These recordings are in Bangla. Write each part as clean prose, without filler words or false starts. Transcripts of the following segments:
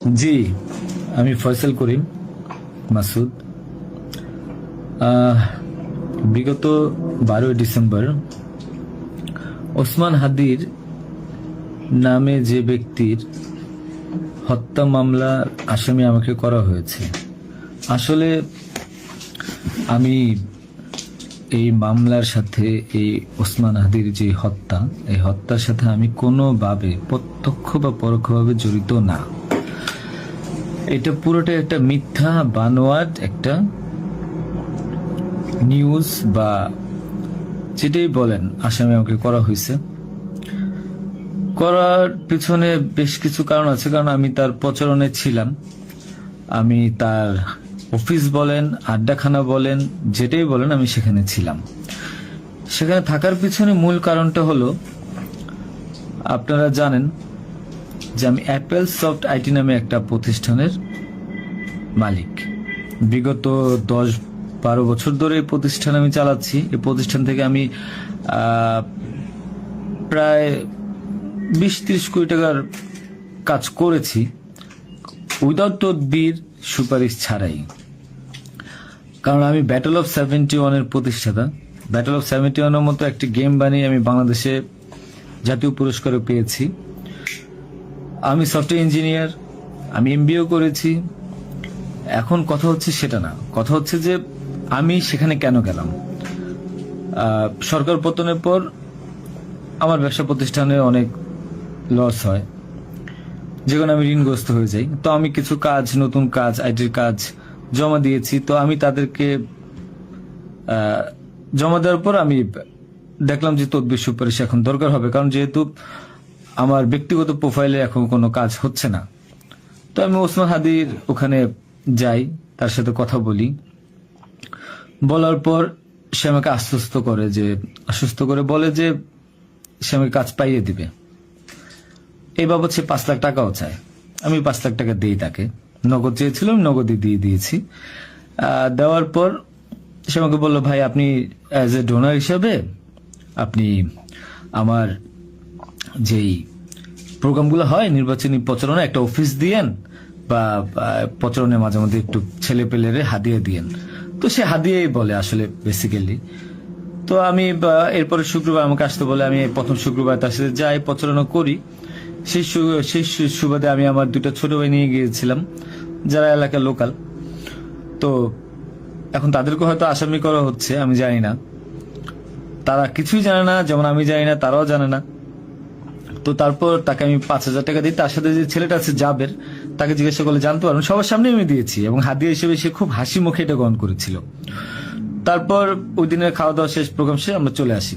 জি, আমি ফয়সাল করিম মাসুদ। আহ, বিগত 12 ডিসেম্বর ওসমান হাদির নামে যে ব্যক্তির হত্যা মামলার আসামি আমাকে করা হয়েছে। আসলে আমি এই মামলার সাথে, এই ওসমান হাদির যে হত্যা, এই হত্যার সাথে আমি কোনোভাবে প্রত্যক্ষ বা পরোক্ষভাবে জড়িত না। এটা পুরোটা একটা মিথ্যা বানোয়াট একটা নিউজ বা যেটাই বলেন আসামি আমাকে করা হয়েছে। করার পিছনে বেশ কিছু কারণ আছে, কারণ আমি তার প্রচারণে ছিলাম। আমি তার অফিস বলেন, আড্ডাখানা বলেন, যেটাই বলেন আমি সেখানে ছিলাম। সেখানে থাকার পিছনে মূল কারণটা হলো, আপনারা জানেন যে আমি অ্যাপেল সফট আইটি নামে একটা প্রতিষ্ঠানের মালিক। বিগত 10-12 বছর ধরে এই প্রতিষ্ঠান আমি চালাচ্ছি। এই প্রতিষ্ঠান থেকে আমি প্রায় 20-30 কোটি টাকার কাজ করেছি, উইদাউট তদবির, সুপারিশ ছাড়াই। কারণ আমি ব্যাটল অফ 71-এর প্রতিষ্ঠাতা। ব্যাটল অফ 71-এর মতো একটি গেম বানিয়ে আমি বাংলাদেশে জাতীয় পুরস্কারও পেয়েছি। আমি সফটওয়্যার ইঞ্জিনিয়ার, আমি এমবিএ করেছি। এখন কথা হচ্ছে সেটা না, কথা হচ্ছে যে আমি সেখানে কেন গেলাম। সরকার পতনের পর আমার ব্যবসা প্রতিষ্ঠানে অনেক লস হয়, যেখানে আমি ঋণগ্রস্ত হয়ে যাই। তো আমি কিছু কাজ, নতুন কাজ, আইটির কাজ জমা দিয়েছি। তো আমি তাদেরকে জমা দেওয়ার পর আমি দেখলাম যে তদবির সুপারিশ এখন দরকার হবে, কারণ যেহেতু আমার ব্যক্তিগত প্রোফাইলে এখন কোনো কাজ হচ্ছে না। তো আমি ওসমান হাদির ওখানে যাই, তার সাথে কথা বলি। বলার পর সে আমাকে আশ্বস্ত করে বলে যে সে আমাকে কাজ পাইয়ে দিবে। এই বাবদ সে 5 লাখ টাকাও চায়। আমি 5 লাখ টাকা দিই তাকে। নগদ চেয়েছিল, আমি নগদই দিয়ে দিয়েছি। দেওয়ার পর সে আমাকে বললো, ভাই আপনি অ্যাজ এ ডোনার হিসাবে আপনি আমার যেই প্রোগ্রামগুলো হয় নির্বাচনী প্রচারণা, একটা অফিস দিয়েন, বা প্রচারণে মাঝে মধ্যে একটু ছেলে পেলেরে হাদিয়া দিয়েন। তো সে হাদিয়াই বলে আসলে বেসিক্যালি। তো আমি এরপরে শুক্রবার আমাকে আসতে বলে, আমি প্রথম শুক্রবার তার সাথে যাই, প্রচারণা করি। সেই সুবাদে আমি আমার 2টা ছোট ভাই নিয়ে গিয়েছিলাম, যারা এলাকার লোকাল। তো এখন তাদেরকে হয়তো আসামি করা হচ্ছে, আমি জানি না। তারা কিছুই জানে না, যেমন আমি জানি না, তারাও জানে না। তো তারপর তাকে আমি 5,000 টাকা দিই। তার সাথে যে ছেলেটা আছে জাবের, তাকে জিজ্ঞাসা করলে জানতে পারবেন, সবার সামনে আমি দিয়েছি, এবং হাদিয়া হিসেবে সে খুব হাসি মুখে এটা গ্রহণ করেছিল। তারপর ওই দিনের খাওয়া দাওয়া শেষ, প্রোগ্রাম শেষ, আমরা চলে আসি।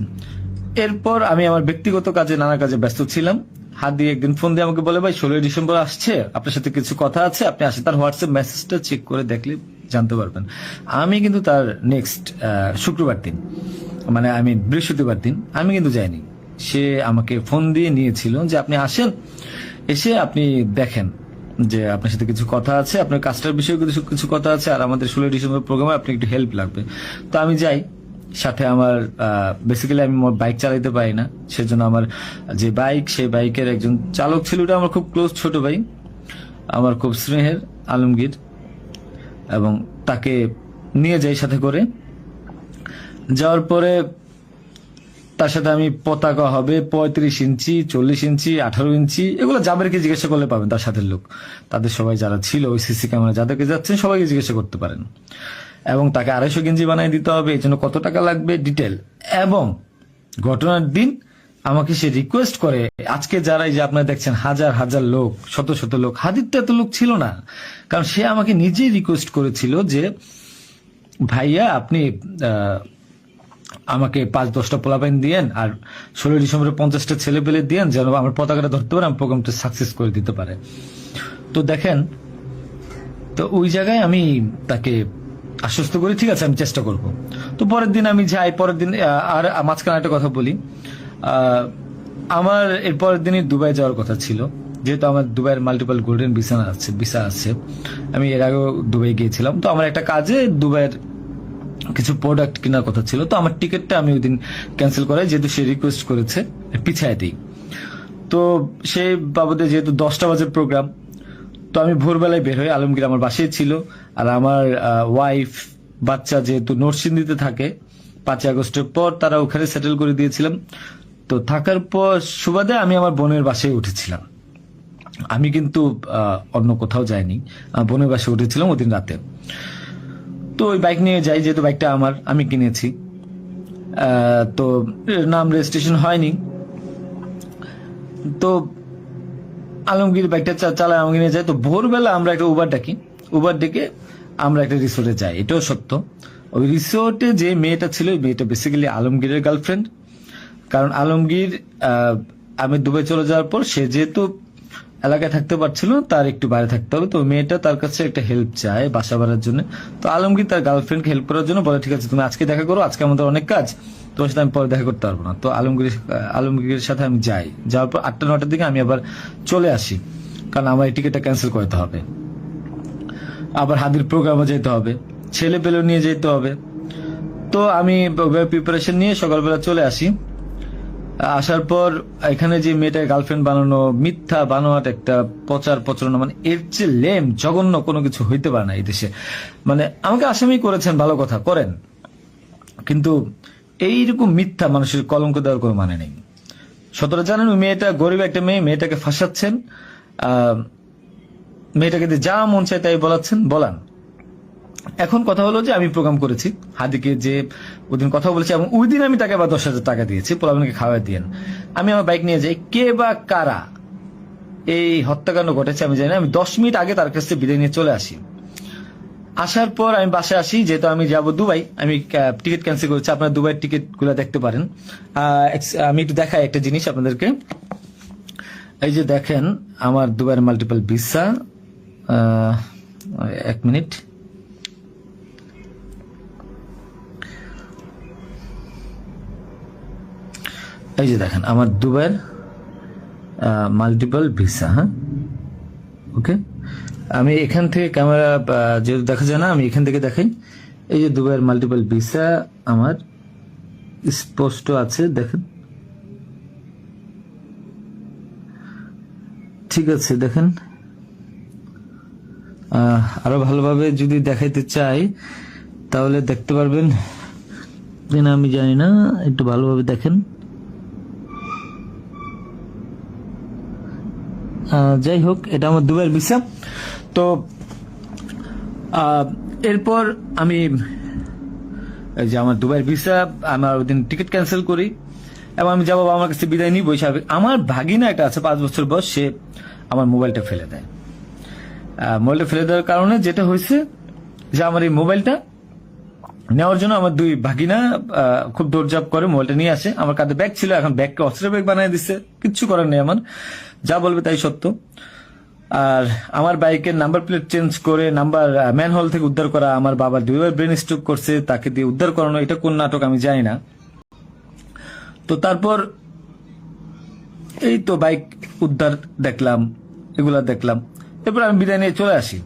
এরপর আমি আমার ব্যক্তিগত কাজে, নানা কাজে ব্যস্ত ছিলাম। হাদি একদিন ফোন দিয়ে আমাকে বলে, ভাই 16 ডিসেম্বর আসছে, আপনার সাথে কিছু কথা আছে, আপনি আসেন। তার হোয়াটসঅ্যাপ মেসেজটা চেক করে দেখলে জানতে পারবেন। আমি কিন্তু তার নেক্সট শুক্রবার দিন, মানে আমি বৃহস্পতিবার দিন, আমি কিন্তু যাইনি। সে আমাকে ফোন দিয়ে নিয়েছিল যে আপনি আসেন, এসে আপনি দেখেন যে আপনার সাথে কিছু কথা আছে, আপনার কাজটার বিষয়ে কিছু কথা আছে, আর আমাদের 16 ডিসেম্বর প্রোগ্রামে আপনি একটু হেল্প লাগবে। তো আমি যাই। সাথে আমার বেসিক্যালি আমি বাইক চালাইতে পারি না, সেজন্য আমার যে বাইক, সেই বাইকের একজন চালক ছিল, ওটা আমার খুব ক্লোজ ছোট ভাই, আমার খুব স্নেহের, আলমগীর। এবং তাকে নিয়ে যাই সাথে করে। যাওয়ার পরে তার সাথে আমি, পতাকা হবে 35 ইঞ্চি, 40 ইঞ্চি, 18 ইঞ্চি, এগুলো জাবেরকে জিজ্ঞাসা করলে পাবেন, তার সাথে লোক, তাদের সবাই যারা ছিল ওই সিসি ক্যামেরা যাদেরকে যাচ্ছেন সবাইকে জিজ্ঞাসা করতে পারেন। এবং তাকে 250 গেঞ্জি বানিয়ে দিতে হবে, এই জন্য কত টাকা লাগবে ডিটেল। এবং ঘটনার দিন আমাকে সে রিকোয়েস্ট করে, আজকে যারা এই যে আপনারা দেখছেন হাজার হাজার লোক, শত শত লোক, হাদির তো এত লোক ছিল না, কারণ সে আমাকে নিজেই রিকোয়েস্ট করেছিল যে ভাইয়া আপনি আমাকে 5-10টা পোলাপাইন দিয়েন, আর 16 ডিসেম্বরে 50টা ছেলে পেলে দিয়েন, যেন আমার পতাকাটা ধরতে পারে, আমার প্রোগ্রামটা সাকসেস করে দিতে পারে। তো দেখেন, তো ওই জায়গায় আমি তাকে আশ্বস্ত করি, ঠিক আছে আমি চেষ্টা করব। তো পরের দিন আমি যাই। পরের দিন আর মাঝখানে একটা কথা বলি, আমার এর পরের দিনই দুবাই যাওয়ার কথা ছিল, যেহেতু আমার দুবাইয়ের মাল্টিপল গোল্ডেন ভিসা আছে। আমি এর আগেও দুবাই গিয়েছিলাম। তো আমার একটা কাজে দুবাইয়ের কিছু প্রোডাক্ট কেনার কথা ছিল। তো আমার টিকিটটা আমি ওই দিন ক্যান্সেল করাই, যেহেতু সে রিকোয়েস্ট করেছে, পিছায় দিই। তো সেই বাবদে যেহেতু 10টা বাজে প্রোগ্রাম, তো আমি ভোরবেলায় বের হই, আলমগীর আমার বাসায় ছিল। আর আমার ওয়াইফ, বাচ্চা যেহেতু নরসিংদীতে থাকে, 5ই আগস্টের পর তারা ওখানে সেটেল করে দিয়েছিলাম। তো থাকার পর সুবাদে আমি আমার বোনের বাসায় উঠেছিলাম। আমি কিন্তু অন্য কোথাও যাইনি, বোনের বাসায় উঠেছিলাম ওদিন রাতে। তো ওই বাইক নিয়ে যাই, যেহেতু বাইকটা আমি কিনেছি। তো নাম রেজিস্ট্রেশন হয়নি। তো আলমগীর বাইকটা চালায়, আলমগীর নিয়ে যায়। তো ভোরবেলা আমরা একটা উবার ডেকে আমরা একটা রিসোর্টে যাই। এটাও সত্য, ওই রিসোর্টে যে মেয়েটা ছিল, ওই মেয়েটা বেসিক্যালি আলমগীরের গার্লফ্রেন্ড। কারণ আলমগীর আমি দুবাই চলে যাওয়ার পর সে যেহেতু এলাকায় থাকতে পারছিল, তার একটু বাইরে থাকতে হবে। তো মেয়েটা তার কাছে একটা হেল্প চায় বাসা ভাড়ার জন্য। তো আলমগীর তার গার্লফ্রেন্ডকে হেল্প করার জন্য বলে, ঠিক আছে তুমি আজকে দেখা করো, আজকে আমাদের অনেক কাজ, তোমার সাথে আমি পরে দেখা করতে পারবো না। তো আলমগীরের সাথে আমি যাই। যাওয়ার পর 8টা-9টার দিকে আমি আবার চলে আসি, কারণ আমার এই টিকিটটা ক্যান্সেল করতে হবে। আবার হাদির প্রোগ্রামে যেতে হবে, ছেলে পেলেও নিয়ে যেতে হবে। তো আমি প্রিপারেশন নিয়ে সকালবেলা চলে আসি। আসার পর এখানে যে মেয়েটা গার্লফ্রেন্ড বানানো, মিথ্যা বানোয়াট একটা প্রচারণা, মানে এর চেয়ে লেম জঘন্য কোনো কিছু হইতে পারে না এই দেশে। মানে আমাকে আসামি করেছেন, ভালো কথা করেন, কিন্তু এইরকম মিথ্যা মানুষের কলঙ্ক দেওয়ার কোনো মানে নেই। সতরা জানেন, ওই মেয়েটা গরিব একটা মেয়ে, মেয়েটাকে ফাঁসাচ্ছেন, মেয়েটাকে যা মন চায় তাই বলান। এখন কথা হলো যে আমি প্রোগ্রাম করেছি, হাদিকে যে ওদিন কথা বলেছি, এবং ওই দিন আমি তাকে আবার 10,000 টাকা দিয়েছি, পোলাপানকে খাওয়া দিয়েন। আমি আমার বাইক নিয়ে যাই, কে বা কারা এই হত্যাকাণ্ড ঘটেছে আমি জানি না। আমি 10 মিনিট আগে তার কাছ থেকে বিদায় নিয়ে চলে আসি। আসার পর আমি বাসায় আসি, যেহেতু আমি যাব দুবাই, আমি টিকিট ক্যান্সেল করেছি। আপনারা দুবাইয়ের টিকিট গুলো দেখতে পারেন। আমি একটু দেখাই একটা জিনিস আপনাদেরকে। এই যে দেখেন আমার দুবাইয়ের মাল্টিপল ভিসা। 1 মিনিট। এই যে দেখেন আমার দুবাইয়ের মাল্টিপল ভিসা। হ্যাঁ, ওকে। আমি এখান থেকে ক্যামেরা যেহেতু দেখা যায় না, আমি এখান থেকে দেখাই। এই যে দুবাইয়ের মাল্টিপল ভিসা আমার স্পষ্ট আছে, দেখেন। ঠিক আছে, দেখেন। আরো ভালোভাবে যদি দেখাইতে চাই তাহলে দেখতে পারবেন, আমি জানি না, একটু ভালোভাবে দেখেন। যাই হোক, এটা আমার দুবাইয়ের ভিসা। তো এরপর আমি এই যে আমার দুবাইয়ের ভিসা, আমার ওই দিন টিকিট ক্যান্সেল করি এবং আমি যাবো আমার কাছে বিদায় নিই। বৈশাখ আমার ভাগিনা একটা আছে 5 বছর বয়স, সে আমার মোবাইলটা ফেলে দেয়। মোবাইলটা ফেলে দেওয়ার কারণে যেটা হয়েছে যে আমার এই মোবাইলটা নেওয়ার জন্য আমার 2 ভাগিনা খুব দৌড়ঝাঁপ করে মোবাইলটা নিয়ে আসে। আমার কাঁধে ব্যাগ ছিল, এখন ব্যাগকে অস্ত্রের ব্যাগ বানিয়ে দিচ্ছে, কিচ্ছু করার নেই আমার, যা বলবে তাই সত্য। আর আমার বাইকের নাম্বার প্লেট চেঞ্জ করে নাম্বার ম্যানহোল থেকে উদ্ধার করা, আমার বাবার 2বার ব্রেন স্ট্রোক করছে, তাকে দিয়ে উদ্ধার করানো, এটা কোন নাটক আমি জানি না। তো তারপর এই তো বাইক উদ্ধার দেখলাম, এগুলা দেখলাম। এরপর আমি বিদায় নিয়ে চলে আসি।